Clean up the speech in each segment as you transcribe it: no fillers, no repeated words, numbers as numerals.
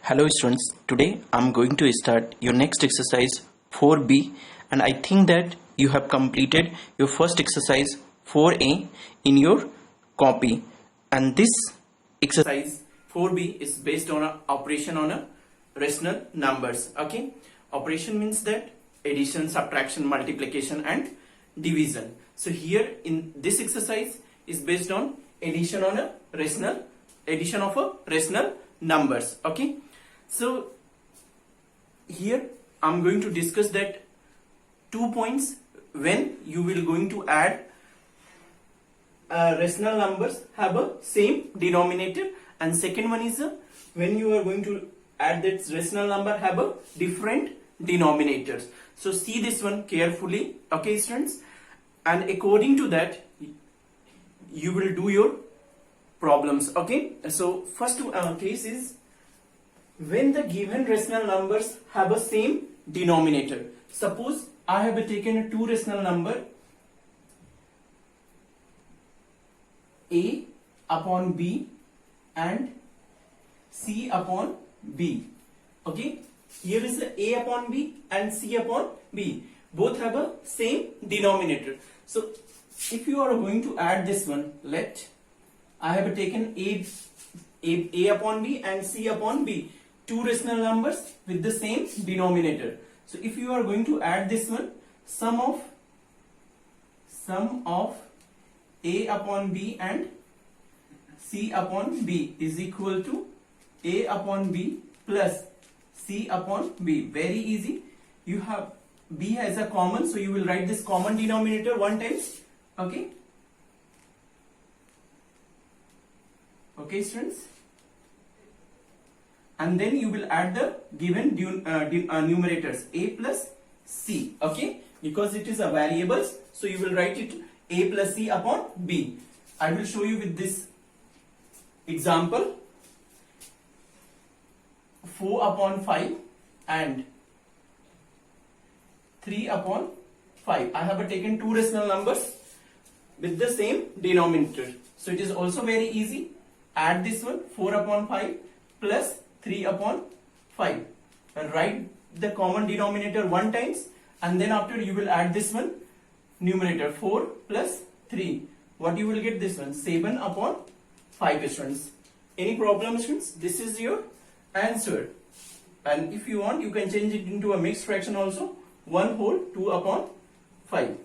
Hello students, today I'm going to start your next exercise 4B, and I think that you have completed your first exercise 4A in your copy, and this exercise 4B is based on an operation on a rational numbers. Okay, operation means that addition, subtraction, multiplication and division. So here in this exercise is based on addition of a rational numbers. Okay, so here I'm going to discuss that 2 points when you will going to add rational numbers have a same denominator, and second one is when you are going to add that rational number have a different denominators. So see this one carefully, okay students, and according to that you will do your problems. Okay, so first case is when the given rational numbers have a same denominator. Suppose I have taken two rational number a upon b and c upon b. Okay, here is the a upon b and c upon b, both have a same denominator. So if you are going to add this one, let I have taken a upon b and c upon b, two rational numbers with the same denominator. So if you are going to add this one, sum of a upon b and c upon b is equal to a upon b plus c upon b. Very easy. You have b as a common, so you will write this common denominator one times. Okay, students, and then you will add the given numerators a plus c. Okay, because it is a variables, so you will write it a plus c upon b. I will show you with this example. 4 upon 5 and 3 upon 5. I have taken two rational numbers with the same denominator, so it is also very easy. Add this one, 4 upon 5 plus 3 upon 5, and write the common denominator one times, and then after you will add this one numerator 4 plus 3. What you will get this one, 7 upon 5 students. Any problem students? This is your answer, and if you want you can change it into a mixed fraction also, 1 whole 2 upon 5.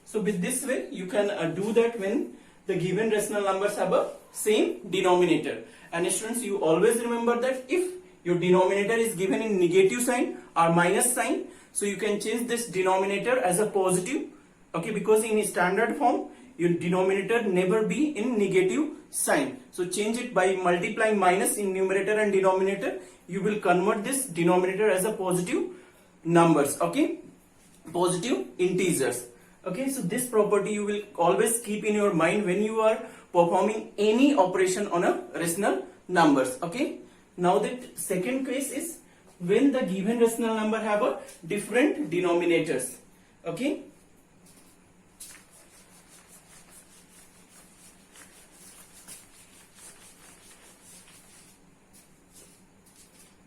So with this way you can do that when the given rational numbers have a same denominator. And students, you always remember that if your denominator is given in negative sign or minus sign, so you can change this denominator as a positive. Okay, because in standard form your denominator never be in negative sign, so change it by multiplying minus in numerator and denominator. You will convert this denominator as a positive numbers. Okay, positive integers. Okay, so this property you will always keep in your mind when you are performing any operation on a rational numbers. Okay, now that second case is when the given rational number have a different denominators. Okay,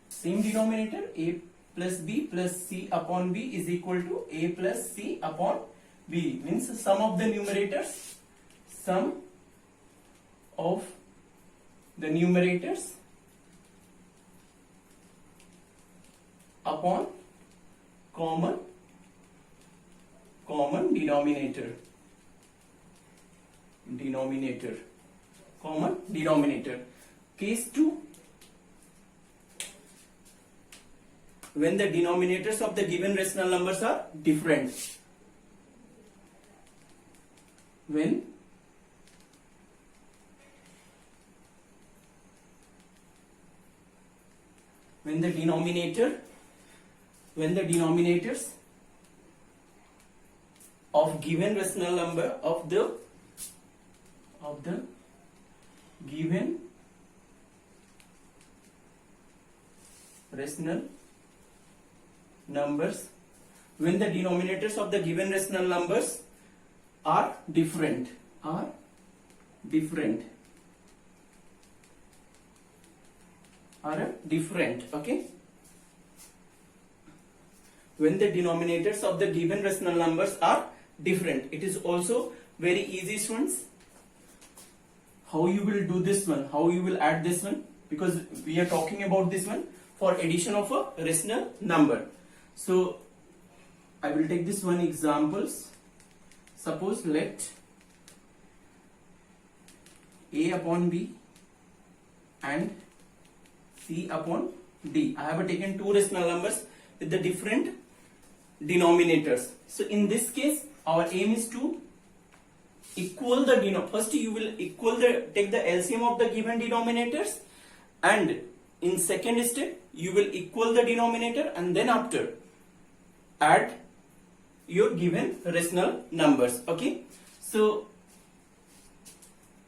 same denominator, a plus b plus c upon b is equal to a plus c upon b, means sum of the numerators, sum of the numerators upon common common denominator. Case 2, when the denominators of the given rational numbers are different. When the denominators of given rational number of the given rational numbers, when the denominators of the given rational numbers are different, are different. Okay, when the denominators of the given rational numbers are different, it is also very easy, students. How you will do this one, how you will add this one, because we are talking about this one for addition of a rational number. So I will take this one examples. Suppose let A upon B and C upon D. I have taken two rational numbers with the different denominators. So in this case, our aim is to equal the first you will take the LCM of the given denominators, and in second step you will equal the denominator, and then after add your given rational numbers. Okay, so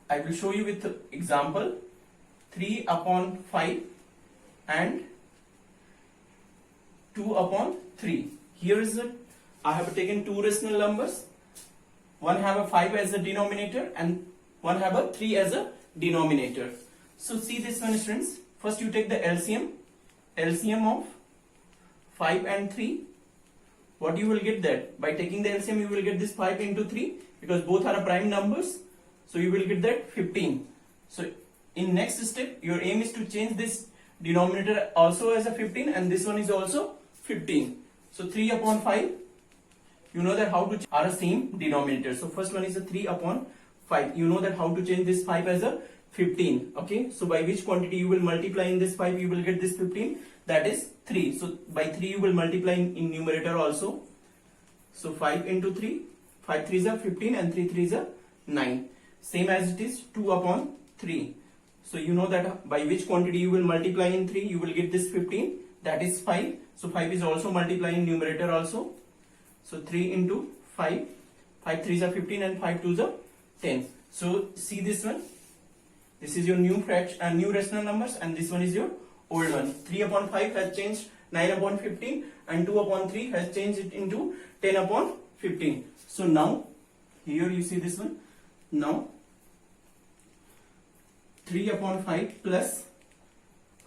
I will show you with example 3 upon 5 and 2 upon 3. Here is it. I have taken two rational numbers. One have a 5 as a denominator and one have a 3 as a denominator. So see this one, students. First you take the LCM of 5 and 3. What you will get that? By taking the LCM you will get this 5 into 3, because both are prime numbers. So you will get that 15. So in next step your aim is to change this denominator also as a 15 and this one is also 15. So 3 upon 5, you know that how to are the same denominator. So first one is a 3 upon 5. You know that how to change this 5 as a 15. Okay, so by which quantity you will multiply in this 5, you will get this 15, that is 3. So by 3 you will multiply in numerator also. So 5 into 3, 5 3s are 15 and 3 3s are 9. Same as it is 2 upon 3. So you know that by which quantity you will multiply in 3, you will get this 15, that is 5. So 5 is also multiplying in numerator also. So 3 into 5, 5 3s are 15 and 5 2s are 10. So see this one. This is your new fraction, new rational numbers, and this one is your old one. 3 upon 5 has changed 9 upon 15 and 2 upon 3 has changed it into 10 upon 15. So now here you see this one. Now 3 upon 5 plus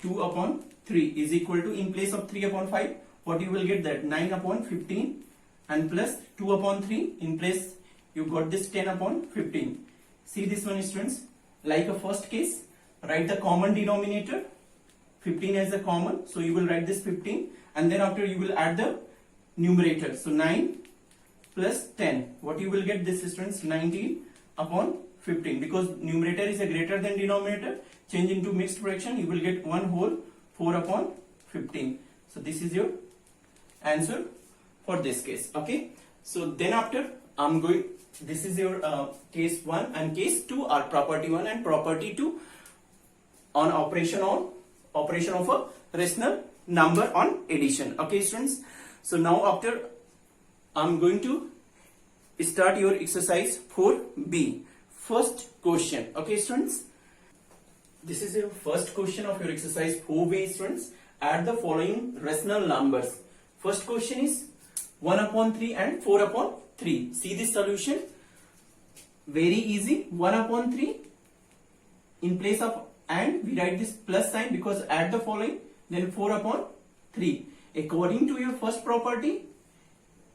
2 upon 3 is equal to, in place of 3 upon 5, what you will get that 9 upon 15 and plus 2 upon 3, in place you got this 10 upon 15. See this one, students, like a first case, write the common denominator, 15 as a common, so you will write this 15 and then after you will add the numerator. So 9 plus 10, what you will get this, students, 19 upon 15, because numerator is a greater than denominator, change into mixed fraction, you will get 1 whole 4 upon 15. So this is your answer for this case. Okay, so then after this is your case 1 and case 2 are property 1 and property 2 on operation of a rational number on addition. Okay, students, so now after I'm going to start your exercise 4B. First question. Okay, students, this is your first question of your exercise 4B, students. Add the following rational numbers. First question is 1 upon 3 and 4 upon 3. See this solution. Very easy. 1 upon 3, in place of and we write this plus sign because add the following, then 4 upon 3. According to your first property,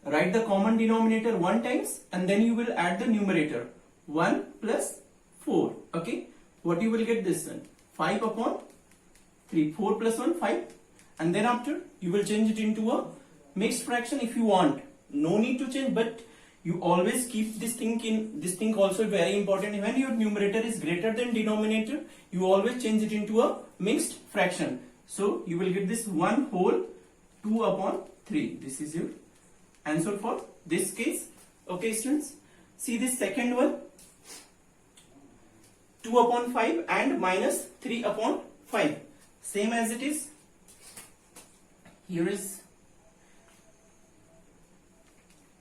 write the common denominator 1 times and then you will add the numerator 1 plus 4. Okay, what you will get this one, 5 upon 3, 4 plus 1 5, and then after you will change it into a mixed fraction if you want. No need to change, but you always keep this thing in, this thing also very important. When your numerator is greater than denominator, you always change it into a mixed fraction. So you will get this 1 whole 2 upon 3. This is your answer for this case. Okay, students, see this second one, 2 upon 5 and minus 3 upon 5. Same as it is. Here is,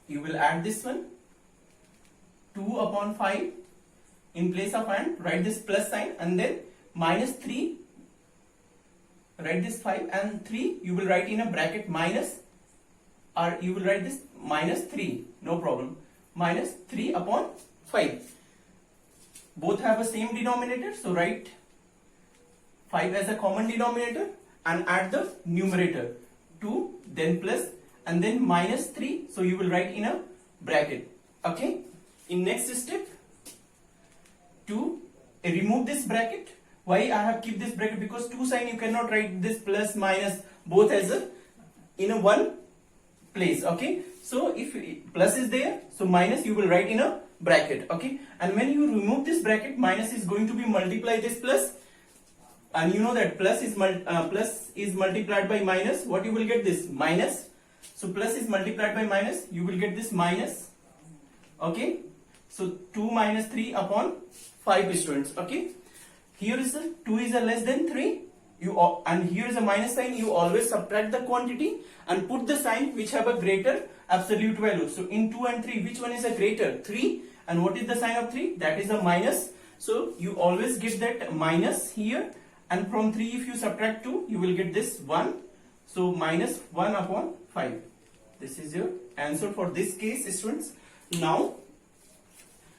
you will add this one, 2 upon 5, in place of and write this plus sign and then minus 3, write this 5 and 3 you will write in a bracket minus, or you will write this minus 3, no problem, minus 3 upon 5. Both have a same denominator, so write 5 as a common denominator and add the numerator 2, then plus, and then minus 3. So you will write in a bracket. Okay. In next step, to remove this bracket. Why I have keep this bracket? Because 2 sign you cannot write this plus minus both as a in a one place. Okay. So if plus is there, so minus you will write in a bracket. Okay. And when you remove this bracket, minus is going to be multiply this plus, and you know that plus is multiplied by minus. What you will get? This minus. So plus is multiplied by minus. You will get this minus. Okay. So 2 minus 3 upon 5 students. Okay. Here is a 2 is a less than 3. And here is a minus sign. You always subtract the quantity and put the sign which have a greater absolute value. So in 2 and 3, which one is a greater? 3. And what is the sign of 3? That is a minus. So you always get that minus here. And from 3, if you subtract 2, you will get this 1. So minus 1 upon 5. This is your answer for this case, students. Now,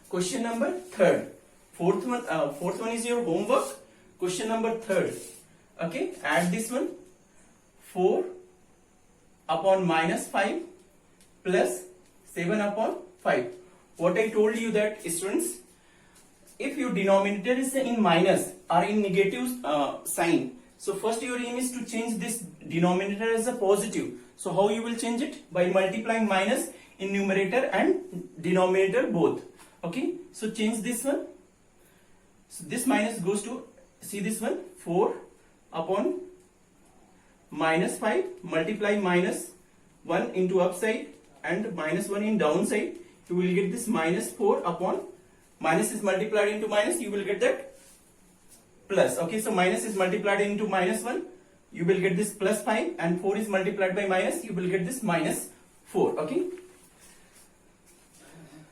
question number 3rd. Fourth one is your homework. Question number 3rd. Okay, add this one. 4 upon minus 5 plus 7 upon 5. What I told you that, students, if your denominator is in minus or in negative sign, so first your aim is to change this denominator as a positive. So how you will change it? By multiplying minus in numerator and denominator both. Okay, so change this one. So this minus goes to, see this one, 4 upon minus 5, multiply minus 1 into upside and minus 1 in downside. You will get this minus 4 upon, minus is multiplied into minus, you will get that plus. Okay, so minus is multiplied into minus 1, you will get this plus 5, and 4 is multiplied by minus, you will get this minus 4. Okay.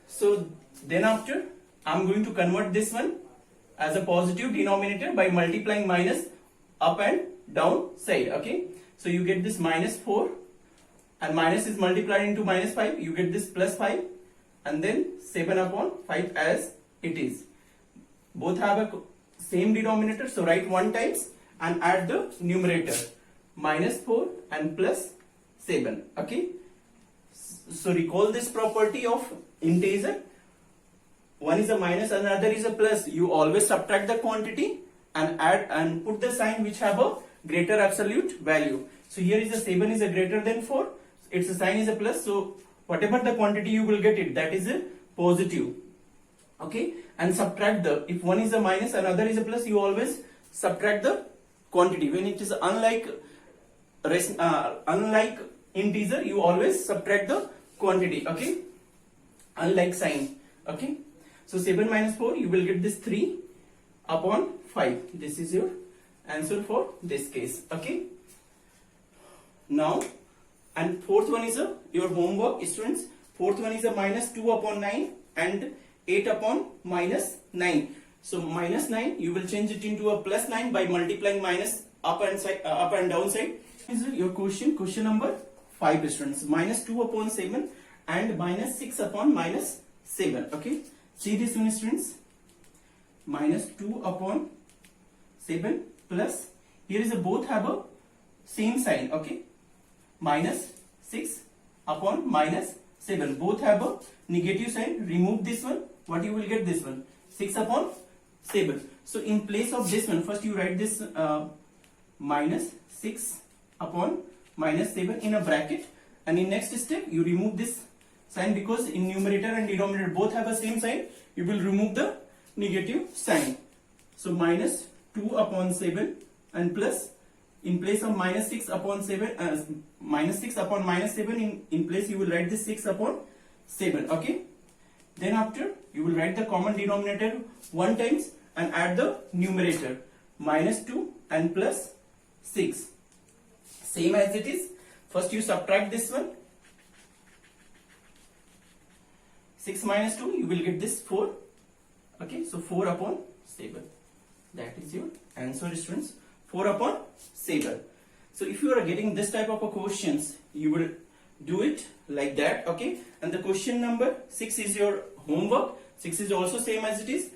So then after, I am going to convert this one as a positive denominator by multiplying minus up and down side. Okay. So you get this minus 4 and minus is multiplied into minus 5. You get this plus 5 and then 7 upon 5 as it is. Both have a same denominator. So write 1 times and add the numerator. Minus 4 and plus 7. Okay. So recall this property of integer. One is a minus, another is a plus. You always subtract the quantity and add and put the sign which have a greater absolute value. So here is a 7 is a greater than 4. Its a sign is a plus. So whatever the quantity you will get it, that is a positive. Okay. And subtract the, if one is a minus, another is a plus, you always subtract the quantity. When it is unlike integer, you always subtract the quantity. Okay. Unlike sign. Okay. So 7 minus 4, you will get this 3 upon 5. This is your answer for this case. Okay. Now, and fourth one is your homework, students. Fourth one is a minus 2 upon 9 and 8 upon minus 9. So minus 9, you will change it into a plus 9 by multiplying minus up and down side. This is your question number 5, students. Minus 2 upon 7 and minus 6 upon minus 7. Okay. See this one, students. Minus 2 upon 7 plus, here is a both have a same sign. Okay. Minus 6 upon minus 7. Both have a negative sign. Remove this one. What you will get? This one. 6 upon 7. So in place of this one, first you write this minus 6 upon minus 7 in a bracket. And in next step, you remove this sign because in numerator and denominator both have a same sign. You will remove the negative sign. So minus 2 upon 7 and plus, in place of minus 6 upon 7, minus 6 upon minus 7, in place you will write this 6 upon 7. Okay. Then after, you will write the common denominator 1 times and add the numerator. Minus 2 and plus 6. Same as it is. First you subtract this one. 6 minus 2, you will get this 4. Okay, so 4 upon 7. That is your answer, students. 4 upon 7. So if you are getting this type of questions, you will do it like that. Okay, and the question number 6 is your homework. 6 is also same as it is.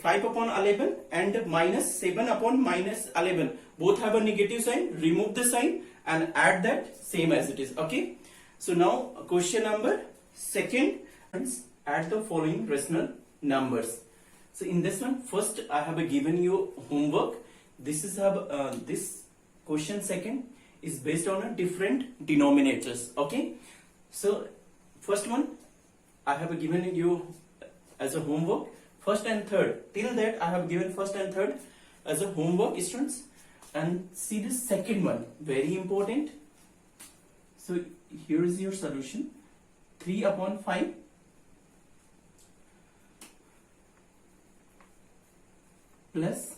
5 upon 11 and minus 7 upon minus 11 both have a negative sign. Remove the sign and add that same as it is. Okay, so now question number second, add the following rational numbers. So in this one, first I have given you homework. This is this question second is based on a different denominators. Okay, so first one I have given you as a homework first and third. Till that I have given first and third as a homework, students. And see the second one, very important. So here is your solution. 3 upon 5 plus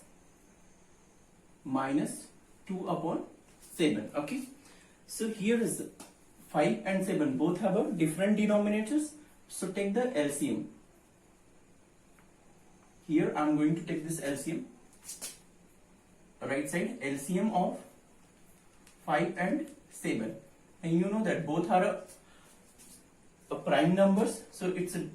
minus 2 upon 7. Okay, so here is 5 and 7 both have a different denominators, so take the LCM. Here I am going to take this LCM, right side LCM of 5 and 7, and you know that both are a prime numbers, so it's a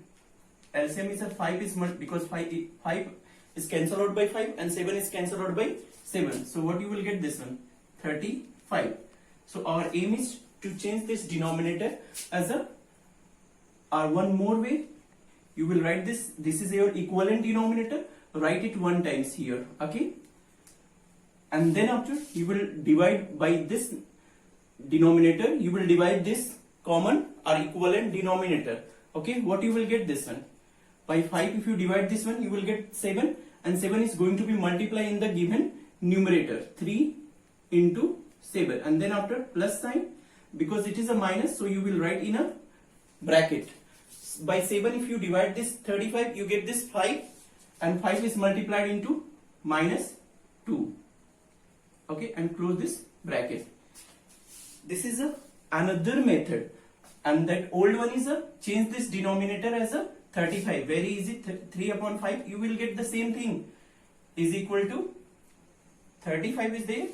LCM is a 5 is because 5 is cancelled out by 5 and 7 is cancelled out by 7. So what you will get this one, 35. So our aim is to change this denominator as a, or one more way, you will write this is your equivalent denominator, write it one times here. Okay, and then after you will divide by this denominator, you will divide this common or equivalent denominator. Okay, what you will get this one, by 5 if you divide this one you will get 7, and 7 is going to be multiplied in the given numerator, 3 into 7, and then after plus sign, because it is a minus, so you will write in a bracket. By 7 if you divide this 35 you get this 5, and 5 is multiplied into minus 2. Okay, and close this bracket. This is another method, and that old one is a change this denominator as a 35. Very easy. 3 upon 5 you will get the same thing is equal to 35 is there,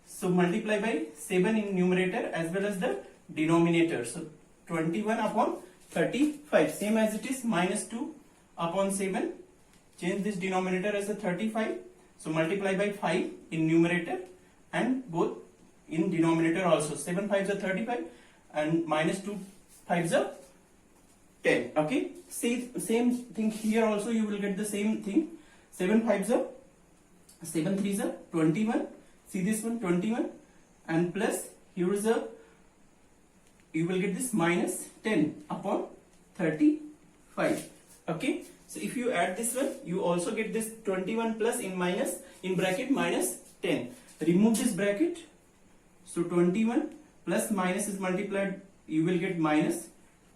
so multiply by 7 in numerator as well as the denominator, so 21 upon 35, same as it is, minus 2 upon 7, change this denominator as a 35, so multiply by 5 in numerator and both in denominator also, 7 5s are 35 and minus 2 5s are 10. Okay, same thing here also you will get the same thing, 7 5s are 7 3s are 21, see this one 21, and plus here is a, you will get this minus 10 upon 35. Okay, so if you add this one you also get this 21 plus in minus in bracket minus 10, remove this bracket, so 21 plus minus is multiplied, you will get minus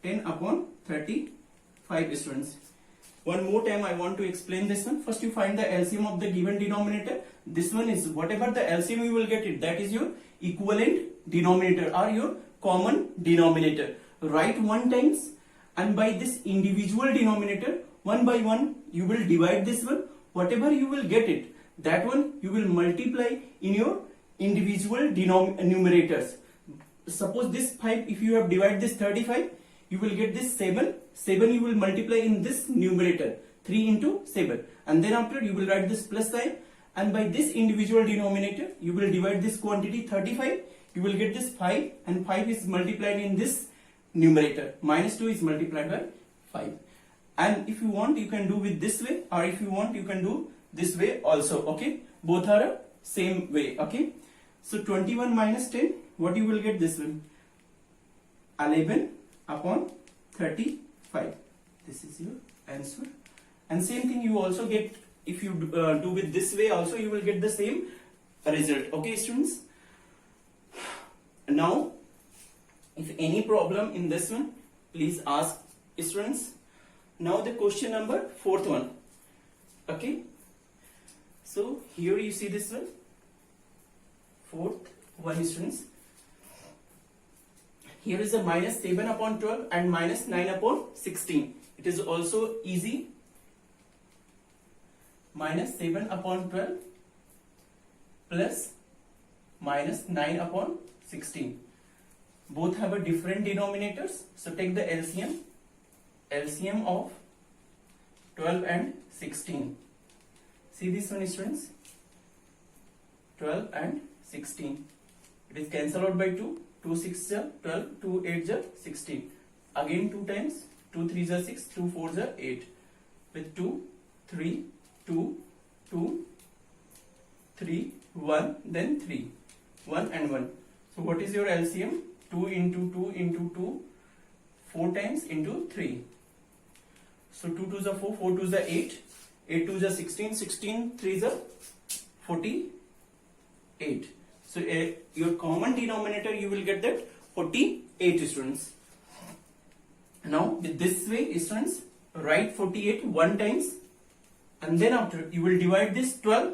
10 upon 35, students. One more time I want to explain this one. First you find the LCM of the given denominator. This one is whatever the LCM you will get it, that is your equivalent denominator or your common denominator. Write one times, and by this individual denominator one by one you will divide this one, whatever you will get it, that one you will multiply in your individual numerators. Suppose this 5, if you have divided this 35, you will get this 7 you will multiply in this numerator, 3 into 7, and then after you will write this plus sign, and by this individual denominator you will divide this quantity 35, you will get this 5, and 5 is multiplied in this numerator, minus 2 is multiplied by 5. And if you want you can do with this way, or if you want you can do this way also. Okay, both are a same way. Okay, so 21 minus 10, what you will get this one, 11 upon 35. This is your answer. And same thing you also get if you do with this way also, you will get the same result. Okay, students. Now if any problem in this one, please ask, students. Now the question number 4th one. Okay, so here you see this one, 4th one, students. Here is a minus 7 upon 12 and minus 9 upon 16. It is also easy. Minus 7 upon 12 plus minus 9 upon 16. Both have a different denominators. So take the LCM of 12 and 16. See this one, students, 12 and 16. It is cancelled out by 2. 2 6 are 12, 2 8 are 16. Again 2 times, 2 3 are 6, 2 4 are 8. With 2, 3, 2, 2, 3, 1, then 3. 1 and 1. So what is your LCM? 2 into 2 into 2, 4 times into 3. So 2 2s are 4, 4 2s are 8, 8 2s are 16, 16 3s are 48. So your common denominator, you will get that 48, students. Now with this way, students, write 48 one times, and then after you will divide this 12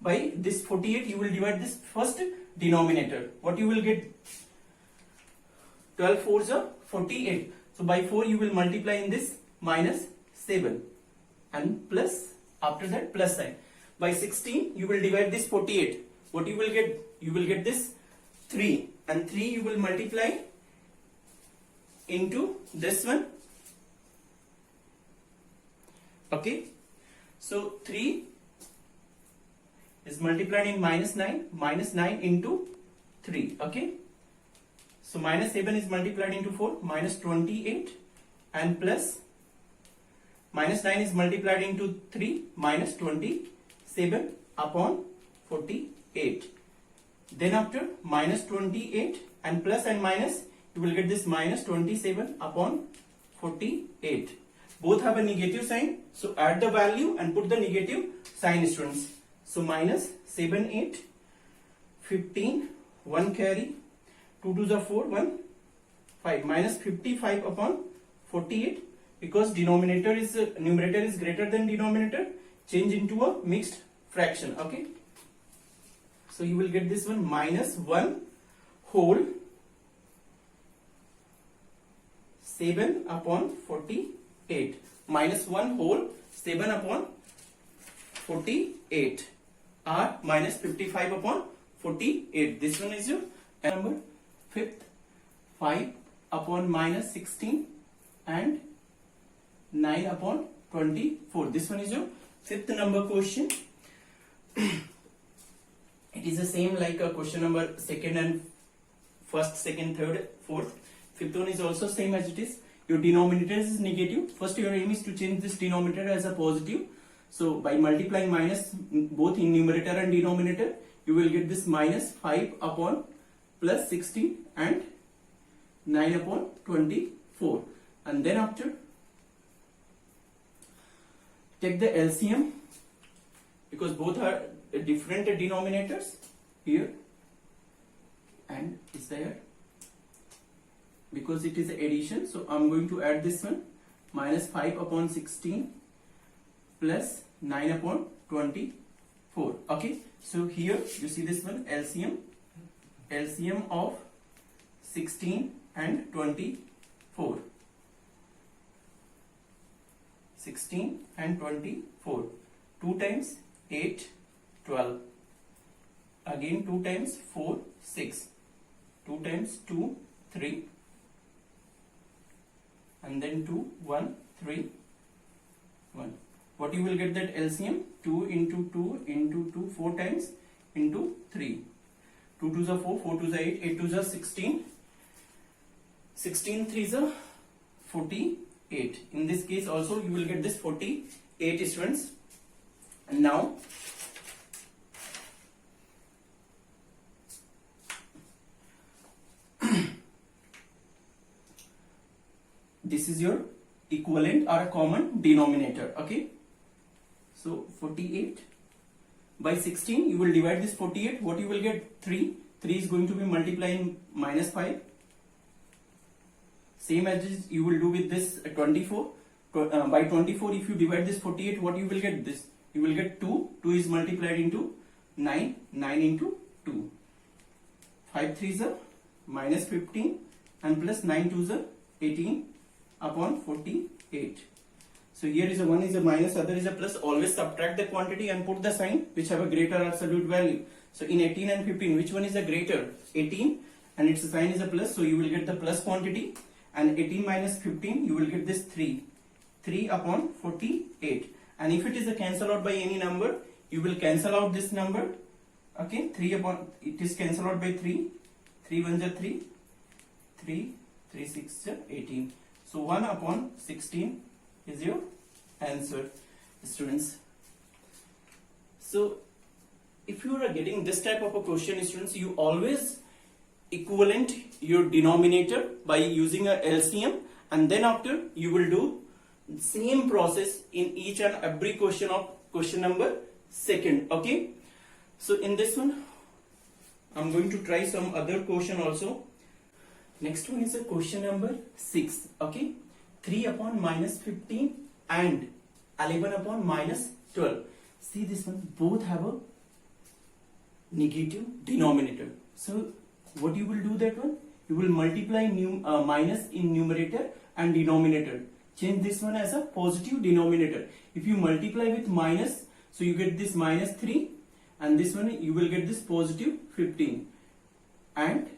by this 48. You will divide this first denominator. What you will get? 12 4s are 48. So by 4 you will multiply in this minus 7 and plus, after that plus sign. By 16 you will divide this 48. What you will get? You will get this 3, and 3 you will multiply into this one. Okay, so 3 is multiplied in minus 9, minus 9 into 3. Okay, so minus 7 is multiplied into 4, minus 28, and plus minus 9 is multiplied into 3, minus 27 upon 48. Then after minus 28 and plus and minus, you will get this minus 27 upon 48. Both have a negative sign, so add the value and put the negative sign, students. So minus 7 8, 15, 1 carry, 2 2s are 4, 1 5, minus 55 upon 48. Because numerator is greater than denominator, change into a mixed fraction. Okay, so you will get this one, minus 1 whole 7 upon 48, minus 1 whole 7 upon 48, or minus 55 upon 48. This one is your number. Fifth, 5 upon minus 16 and 9 upon 24. This one is your fifth number question. It is the same like a question number second and first, second, third, fourth. Fifth one is also same as it is. Your denominator is negative. First your aim is to change this denominator as a positive. So by multiplying minus both in numerator and denominator, you will get this minus 5 upon plus 16 and 9 upon 24. And then after, take the LCM, because both are different denominators here and it's there, because it is addition. So I'm going to add this one, minus 5 upon 16 plus 9 upon 24. Okay, so here you see this one, LCM of 16 and 24. 16 and 24. 2 times 8, 12. Again 2 times 4, 6. 2 times 2, 3. And then 2, 1, 3, 1. What you will get that LCM? 2 into 2 into 2, 4 times into 3. 2 2s are 4, 4 2s are 8, 8 2s are 16. 16 3s are 48. In this case also you will get this 48, students. And now this is your equivalent or a common denominator. Okay, so 48 by 16, you will divide this 48. What you will get? 3 is going to be multiplying minus 5. Same as you will do with this 24. By 24, if you divide this 48, what you will get? This you will get 2 is multiplied into 9 into 2. 5 3s are minus 15 and plus 9 2s are 18 upon 48. So here is a 1 is a minus, other is a plus. Always subtract the quantity and put the sign which have a greater absolute value. So in 18 and 15, which one is the greater? 18, and its sign is a plus, so you will get the plus quantity. And 18 minus 15, you will get this 3 upon 48. And if it is a cancel out by any number, you will cancel out this number. Okay, 3 upon, it is cancelled out by 3. 3 1s are 3. 3, 3 6 are 18. So 1 upon 16 is your answer, students. So if you are getting this type of a question, students, you always equivalent your denominator by using a LCM, and then after you will do same process in each and every question of question number second. Okay, so in this one I'm going to try some other question also. Next one is a question number 6. Okay, 3 upon minus 15 and 11 upon minus 12. See this one, both have a negative denominator. So what you will do that one? You will multiply minus in numerator and denominator. Change this one as a positive denominator. If you multiply with minus, so you get this minus 3, and this one you will get this positive 15. And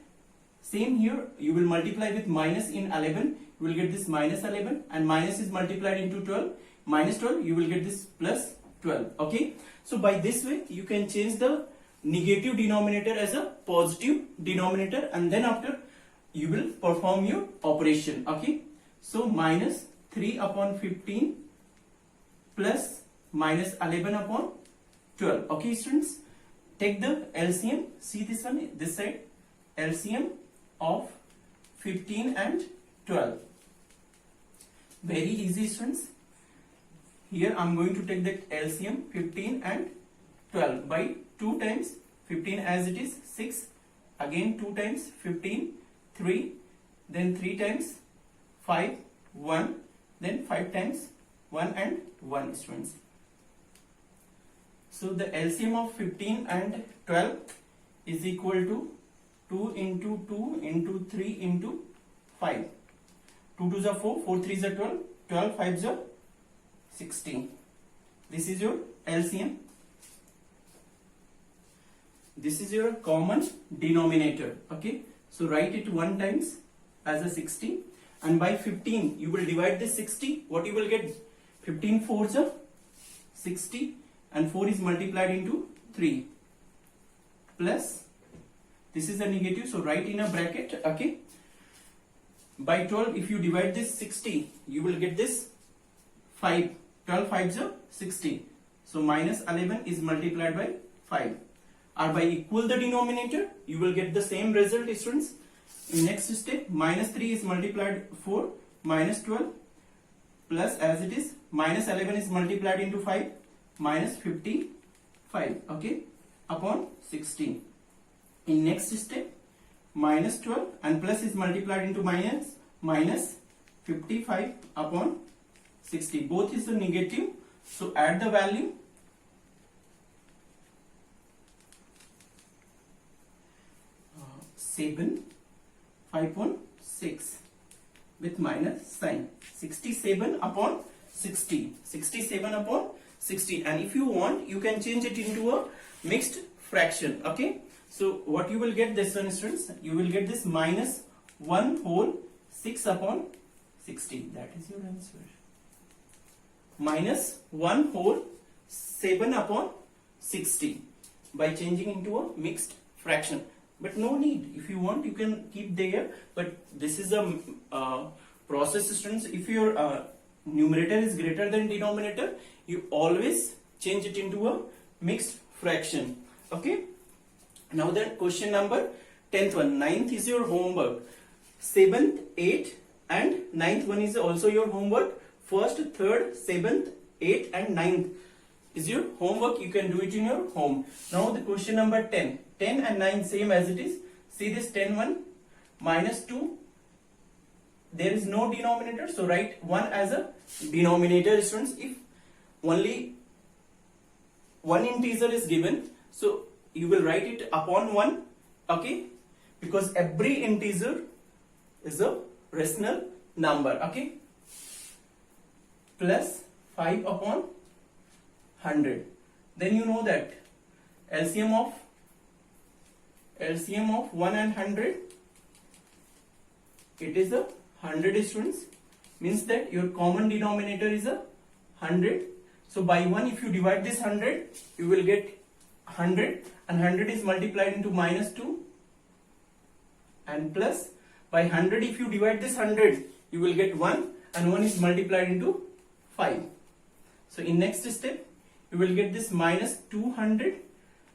same here, you will multiply with minus in 11, you will get this minus 11, and minus is multiplied into 12, minus 12, you will get this plus 12. Okay, so by this way you can change the negative denominator as a positive denominator, and then after you will perform your operation. Okay, so minus 3 upon 15 plus minus 11 upon 12. Okay, students, take the LCM. See this one, this side, LCM of 15 and 12. Very easy, students. Here I am going to take the LCM 15 and 12 by 2 times 15 as it is 6, again 2 times 15 3, then 3 times 5 1, then 5 times 1 and 1, students. So the LCM of 15 and 12 is equal to 2 into 2 into 3 into 5. 2 2s are 4, 4 3s are 12, 12 5s are 16. This is your LCM. This is your common denominator. Okay, so write it 1 times as a 60, and by 15 you will divide this 60. What you will get? 15 4s are 60, and 4 is multiplied into 3, plus this is a negative, so write in a bracket. Okay, by 12 if you divide this 60, you will get this 5. 12 5s are 60, so minus 11 is multiplied by 5. Or by equal the denominator, you will get the same result, students. In next step, minus 3 is multiplied 4, minus 12, plus as it is, minus 11 is multiplied into 5, minus 55, okay, upon 16. In next step, minus 12 and plus is multiplied into minus, minus 55 upon 60. Both is a negative, so add the value. 7 5.6 with minus sign. 67 upon 60. 67 upon 60. And if you want, you can change it into a mixed fraction. Okay. So what you will get this one, students? You will get this minus 1 whole 6 upon 60. That is your answer. Minus 1 whole 7 upon 60 by changing into a mixed fraction. But no need. If you want, you can keep there. But this is a process, students. If your numerator is greater than denominator, you always change it into a mixed fraction. Okay. Now then, question number 10th one. 9th is your homework. 7th, 8th and 9th one is also your homework. 1st, 3rd, 7th, 8th and 9th is your homework. You can do it in your home. Now the question number 10. 10 and 9 same as it is. See this 10 1 minus 2. There is no denominator, so write 1 as a denominator, students. If only one integer is given, so you will write it upon 1. Okay, because every integer is a rational number. Okay, plus 5 upon 100. Then you know that LCM of 1 and 100, it is a 100, students. Means that your common denominator is a 100. So by 1, if you divide this 100, you will get 100, and 100 is multiplied into minus 2, and plus by 100, if you divide this 100, you will get 1, and 1 is multiplied into 5. So in next step, you will get this minus 200,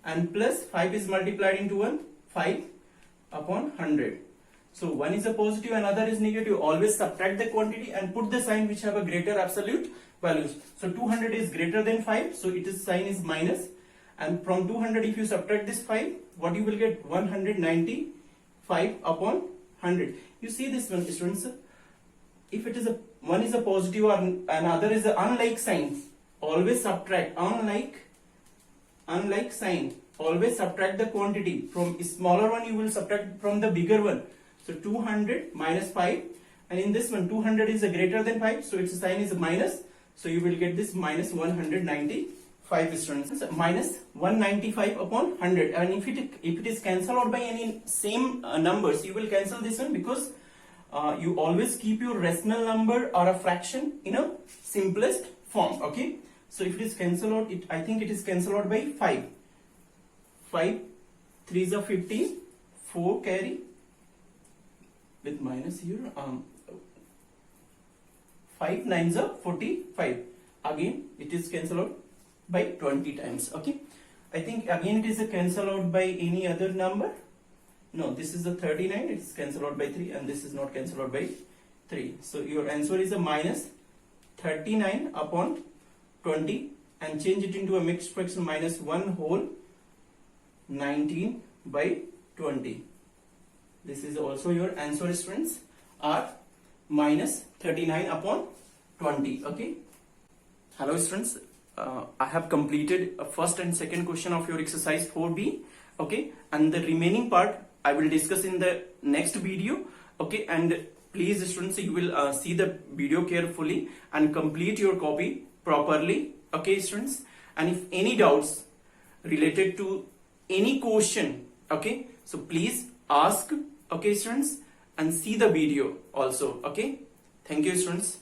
and plus 5 is multiplied into 1, 5 upon 100. So one is a positive and other is negative. Always subtract the quantity and put the sign which have a greater absolute values. So 200 is greater than 5, so it is sign is minus. And from 200, if you subtract this 5, what you will get? 195 upon 100. You see this one, students? If it is a one is a positive or another is an unlike sign, always subtract. Unlike sign, always subtract the quantity. From smaller one, you will subtract from the bigger one. So 200 minus 5, and in this one 200 is a greater than 5, so its sign is a minus. So you will get this minus 195, students. Minus 195 upon 100, and if it is cancelled out by any same numbers, you will cancel this one, because you always keep your rational number or a fraction in a simplest form. Okay, so if it is cancelled out, I think it is cancelled out by 5. 5 3s are 15, 4 carry with minus here, 5 9s are 45. Again it is cancelled out by 20 times. Okay, I think again it is a cancel out by any other number. No, this is a 39, it is cancelled out by 3, and this is not cancelled out by 3. So your answer is a minus 39 upon 20, and change it into a mixed fraction, minus 1 whole 19 by 20. This is also your answer, students, are minus 39 upon 20. Okay. Hello, students. I have completed a first and second question of your exercise 4B. Okay, and the remaining part I will discuss in the next video. Okay, and please, students, you will see the video carefully and complete your copy properly. Okay, students, and if any doubts related to any question, okay, so please ask. Okay, students, and see the video also. Okay, thank you, students.